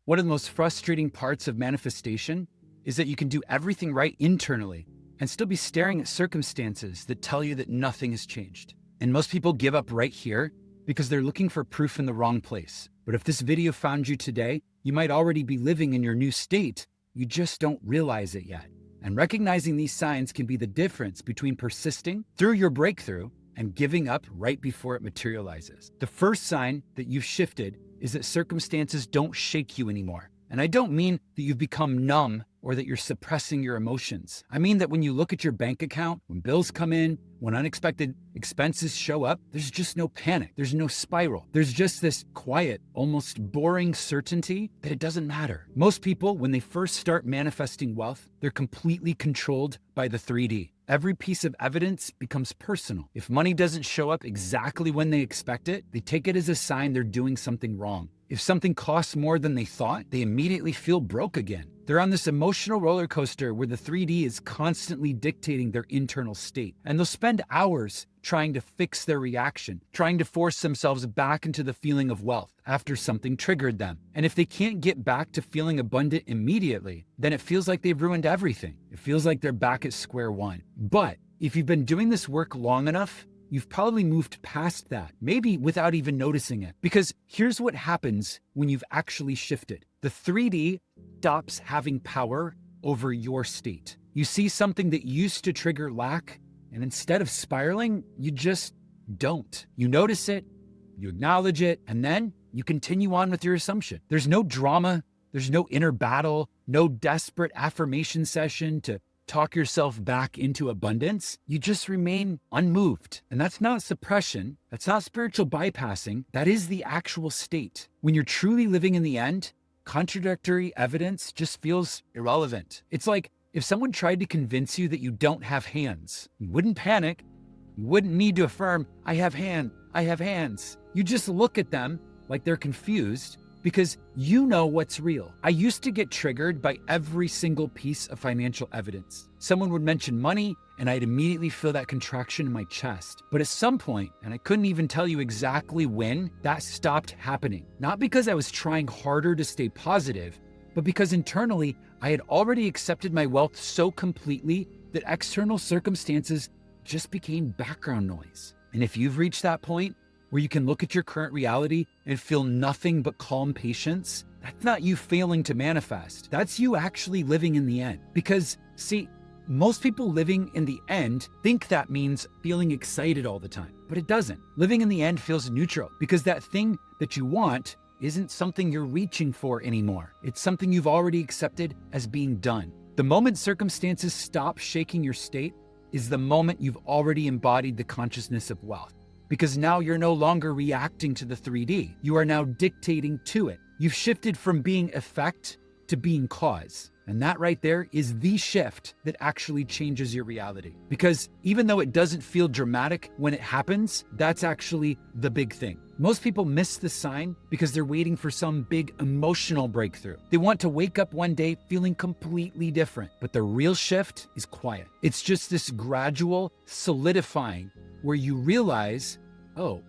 One of the most frustrating parts of manifestation is that you can do everything right internally and still be staring at circumstances that tell you that nothing has changed. And most people give up right here because they're looking for proof in the wrong place. But if this video found you today, you might already be living in your new state. You just don't realize it yet. And recognizing these signs can be the difference between persisting through your breakthrough and giving up right before it materializes. The first sign that you've shifted is that circumstances don't shake you anymore. And I don't mean that you've become numb or that you're suppressing your emotions. I mean that when you look at your bank account, when bills come in, when unexpected expenses show up, there's just no panic. There's no spiral. There's just this quiet, almost boring certainty that it doesn't matter. Most people, when they first start manifesting wealth, they're completely controlled by the 3D. Every piece of evidence becomes personal. If money doesn't show up exactly when they expect it, they take it as a sign they're doing something wrong. If something costs more than they thought, they immediately feel broke again. They're on this emotional roller coaster where the 3D is constantly dictating their internal state. And they'll spend hours trying to fix their reaction, trying to force themselves back into the feeling of wealth after something triggered them. And if they can't get back to feeling abundant immediately, then it feels like they've ruined everything. It feels like they're back at square one. But if you've been doing this work long enough, you've probably moved past that, maybe without even noticing it. Because here's what happens when you've actually shifted. The 3D stops having power over your state. You see something that used to trigger lack, and instead of spiraling, you just don't. You notice it, you acknowledge it, and then you continue on with your assumption. There's no drama, there's no inner battle, no desperate affirmation session to talk yourself back into abundance. You just remain unmoved. And that's not suppression. That's not spiritual bypassing. That is the actual state. When you're truly living in the end, contradictory evidence just feels irrelevant. It's like if someone tried to convince you that you don't have hands, you wouldn't panic. You wouldn't need to affirm, I have hands. You just look at them like they're confused because you know what's real. I used to get triggered by every single piece of financial evidence. Someone would mention money and I'd immediately feel that contraction in my chest. But at some point, and I couldn't even tell you exactly when, that stopped happening. Not because I was trying harder to stay positive, but because internally I had already accepted my wealth so completely that external circumstances just became background noise. And if you've reached that point, where you can look at your current reality and feel nothing but calm patience, that's not you failing to manifest. That's you actually living in the end. Because, see, most people living in the end think that means feeling excited all the time, but it doesn't. Living in the end feels neutral because that thing that you want isn't something you're reaching for anymore. It's something you've already accepted as being done. The moment circumstances stop shaking your state is the moment you've already embodied the consciousness of wealth. Because now you're no longer reacting to the 3D. You are now dictating to it. You've shifted from being effect to being cause. And that right there is the shift that actually changes your reality. Because even though it doesn't feel dramatic when it happens, that's actually the big thing. Most people miss the sign because they're waiting for some big emotional breakthrough. They want to wake up one day feeling completely different. But the real shift is quiet. It's just this gradual solidifying where you realize, oh,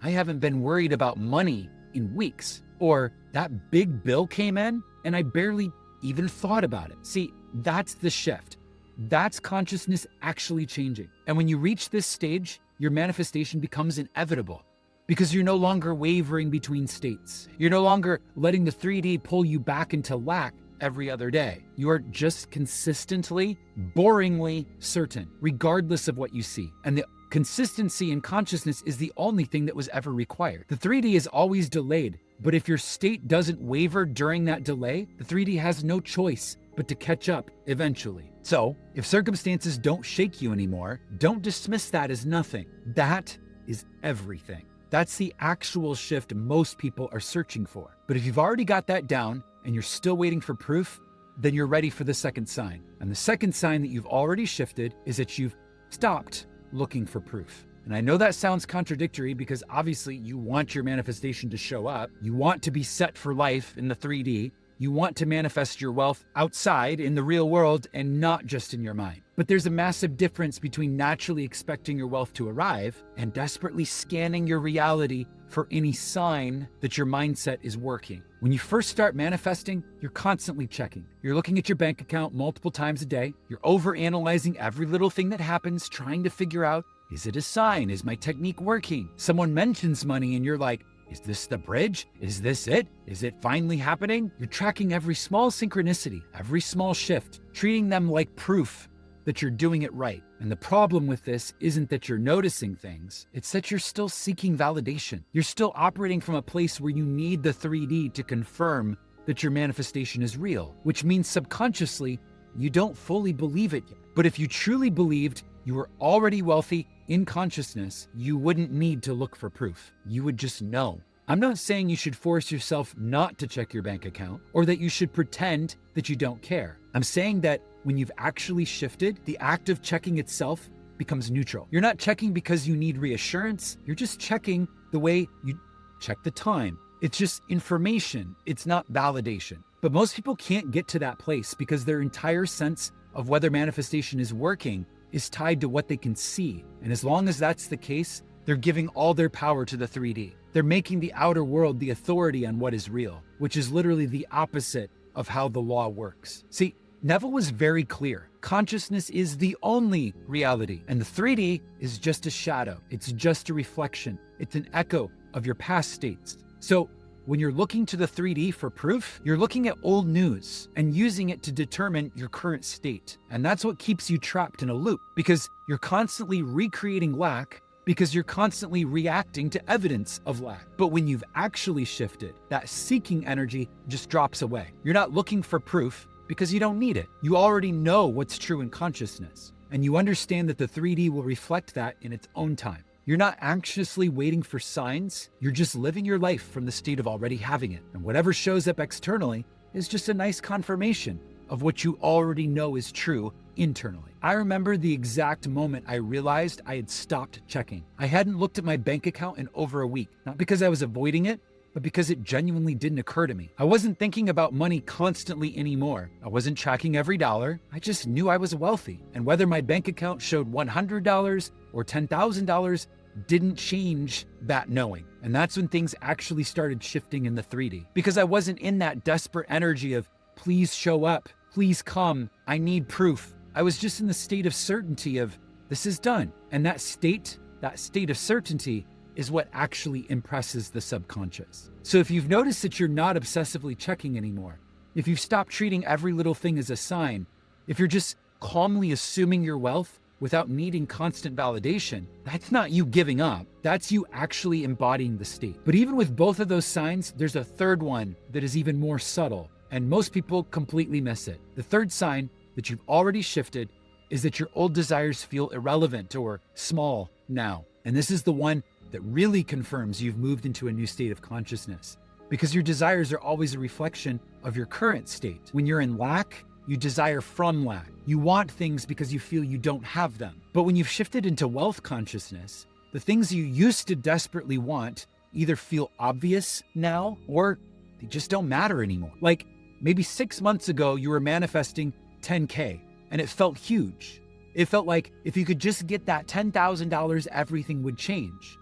I haven't been worried about money in weeks. Or that big bill came in and I barely even thought about it. See, that's the shift. That's consciousness actually changing. And when you reach this stage, your manifestation becomes inevitable because you're no longer wavering between states. You're no longer letting the 3D pull you back into lack every other day. You are just consistently, boringly certain, regardless of what you see. And the consistency in consciousness is the only thing that was ever required. The 3D is always delayed, but if your state doesn't waver during that delay, the 3D has no choice but to catch up eventually. So, if circumstances don't shake you anymore, don't dismiss that as nothing. That is everything. That's the actual shift most people are searching for. But if you've already got that down and you're still waiting for proof, then you're ready for the second sign. And the second sign that you've already shifted is that you've stopped looking for proof. And I know that sounds contradictory because obviously you want your manifestation to show up. You want to be set for life in the 3D. You want to manifest your wealth outside in the real world and not just in your mind. But there's a massive difference between naturally expecting your wealth to arrive and desperately scanning your reality for any sign that your mindset is working. When you first start manifesting, you're constantly checking. You're looking at your bank account multiple times a day. You're overanalyzing every little thing that happens, trying to figure out, is it a sign? Is my technique working? Someone mentions money and you're like, is this the bridge? Is this it? Is it finally happening? You're tracking every small synchronicity, every small shift, treating them like proof that you're doing it right. And the problem with this isn't that you're noticing things, it's that you're still seeking validation. You're still operating from a place where you need the 3D to confirm that your manifestation is real, which means subconsciously, you don't fully believe it yet. But if you truly believed you were already wealthy in consciousness, you wouldn't need to look for proof. You would just know. I'm not saying you should force yourself not to check your bank account or that you should pretend that you don't care. I'm saying that when you've actually shifted, the act of checking itself becomes neutral. You're not checking because you need reassurance. You're just checking the way you check the time. It's just information. It's not validation. But most people can't get to that place because their entire sense of whether manifestation is working is tied to what they can see. And as long as that's the case, they're giving all their power to the 3D. They're making the outer world the authority on what is real, which is literally the opposite of how the law works. See, Neville was very clear. Consciousness is the only reality, and the 3D is just a shadow. It's just a reflection. It's an echo of your past states. So when you're looking to the 3D for proof, you're looking at old news and using it to determine your current state. And that's what keeps you trapped in a loop, because you're constantly recreating lack because you're constantly reacting to evidence of lack. But when you've actually shifted, that seeking energy just drops away. You're not looking for proof because you don't need it. You already know what's true in consciousness, and you understand that the 3D will reflect that in its own time. You're not anxiously waiting for signs. You're just living your life from the state of already having it. And whatever shows up externally is just a nice confirmation of what you already know is true internally. I remember the exact moment I realized I had stopped checking. I hadn't looked at my bank account in over a week, not because I was avoiding it, but because it genuinely didn't occur to me. I wasn't thinking about money constantly anymore. I wasn't tracking every dollar. I just knew I was wealthy. And whether my bank account showed $100 or $10,000 didn't change that knowing. And that's when things actually started shifting in the 3D. Because I wasn't in that desperate energy of, please show up, please come, I need proof. I was just in the state of certainty of, this is done. And that state of certainty is what actually impresses the subconscious. So if you've noticed that you're not obsessively checking anymore, if you've stopped treating every little thing as a sign, if you're just calmly assuming your wealth without needing constant validation, that's not you giving up. That's you actually embodying the state. But even with both of those signs, there's a third one that is even more subtle, and most people completely miss it. The third sign that you've already shifted is that your old desires feel irrelevant or small now. And this is the one that really confirms you've moved into a new state of consciousness, because your desires are always a reflection of your current state. When you're in lack, you desire from lack. You want things because you feel you don't have them. But when you've shifted into wealth consciousness, the things you used to desperately want either feel obvious now or they just don't matter anymore. Like maybe 6 months ago, you were manifesting 10K and it felt huge. It felt like if you could just get that $10,000, everything would change.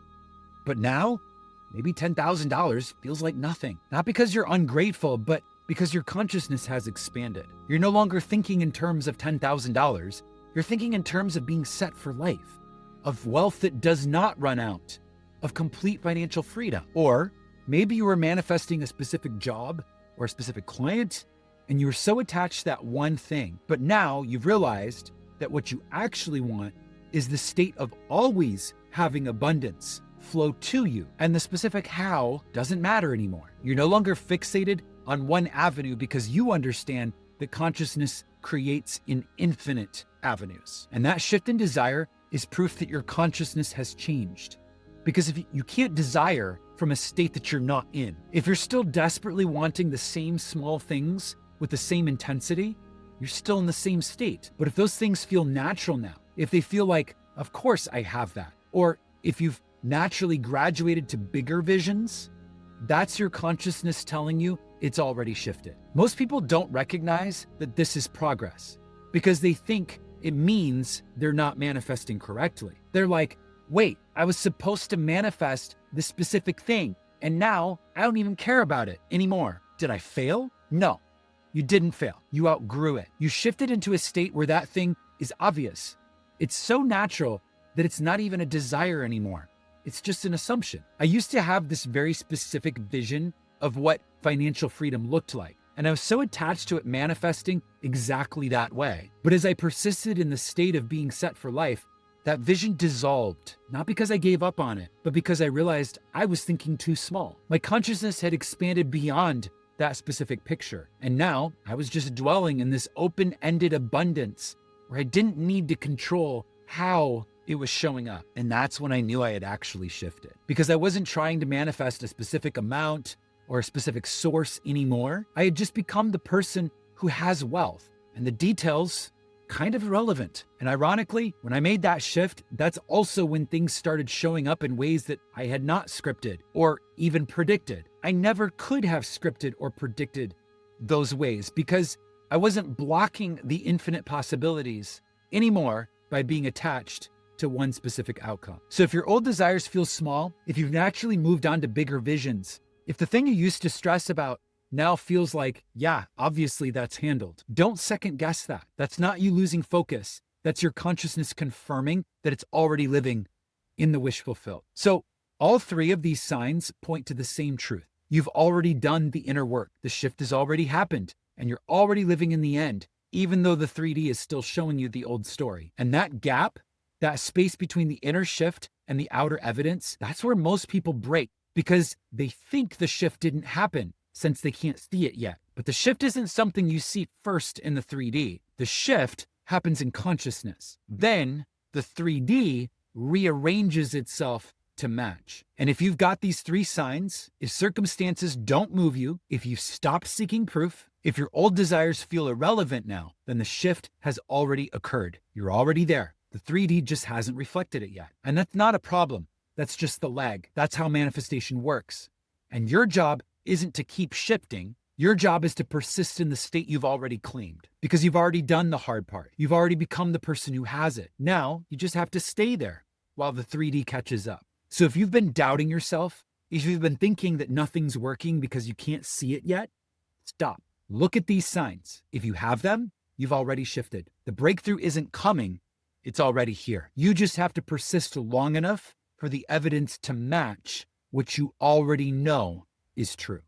But now, maybe $10,000 feels like nothing. Not because you're ungrateful, but because your consciousness has expanded. You're no longer thinking in terms of $10,000. You're thinking in terms of being set for life, of wealth that does not run out, of complete financial freedom. Or maybe you were manifesting a specific job or a specific client, and you were so attached to that one thing. But now you've realized that what you actually want is the state of always having abundance flow to you. And the specific how doesn't matter anymore. You're no longer fixated on one avenue because you understand that consciousness creates in infinite avenues. And that shift in desire is proof that your consciousness has changed. Because if you can't desire from a state that you're not in, if you're still desperately wanting the same small things with the same intensity, you're still in the same state. But if those things feel natural now, if they feel like, of course I have that, or if you've naturally graduated to bigger visions, that's your consciousness telling you it's already shifted. Most people don't recognize that this is progress because they think it means they're not manifesting correctly. They're like, wait, I was supposed to manifest this specific thing, and now I don't even care about it anymore. Did I fail? No, you didn't fail. You outgrew it. You shifted into a state where that thing is obvious. It's so natural that it's not even a desire anymore. It's just an assumption. I used to have this very specific vision of what financial freedom looked like, and I was so attached to it manifesting exactly that way. But as I persisted in the state of being set for life, that vision dissolved, not because I gave up on it, but because I realized I was thinking too small. My consciousness had expanded beyond that specific picture, and now I was just dwelling in this open-ended abundance where I didn't need to control how it was showing up. And that's when I knew I had actually shifted, because I wasn't trying to manifest a specific amount or a specific source anymore. I had just become the person who has wealth, and the details kind of irrelevant. And ironically, when I made that shift, that's also when things started showing up in ways that I had not scripted or even predicted. I never could have scripted or predicted those ways because I wasn't blocking the infinite possibilities anymore by being attached to one specific outcome. So if your old desires feel small, if you've naturally moved on to bigger visions, if the thing you used to stress about now feels like, yeah, obviously that's handled, don't second guess that. That's not you losing focus. That's your consciousness confirming that it's already living in the wish fulfilled. So all three of these signs point to the same truth. You've already done the inner work. The shift has already happened, and you're already living in the end, even though the 3D is still showing you the old story. And that gap, that space between the inner shift and the outer evidence, that's where most people break because they think the shift didn't happen since they can't see it yet. But the shift isn't something you see first in the 3D. The shift happens in consciousness. Then the 3D rearranges itself to match. And if you've got these three signs, if circumstances don't move you, if you stop seeking proof, if your old desires feel irrelevant now, then the shift has already occurred. You're already there. The 3D just hasn't reflected it yet. And that's not a problem. That's just the lag. That's how manifestation works. And your job isn't to keep shifting. Your job is to persist in the state you've already claimed, because you've already done the hard part. You've already become the person who has it. Now you just have to stay there while the 3D catches up. So if you've been doubting yourself, if you've been thinking that nothing's working because you can't see it yet, stop. Look at these signs. If you have them, you've already shifted. The breakthrough isn't coming. It's already here. You just have to persist long enough for the evidence to match what you already know is true.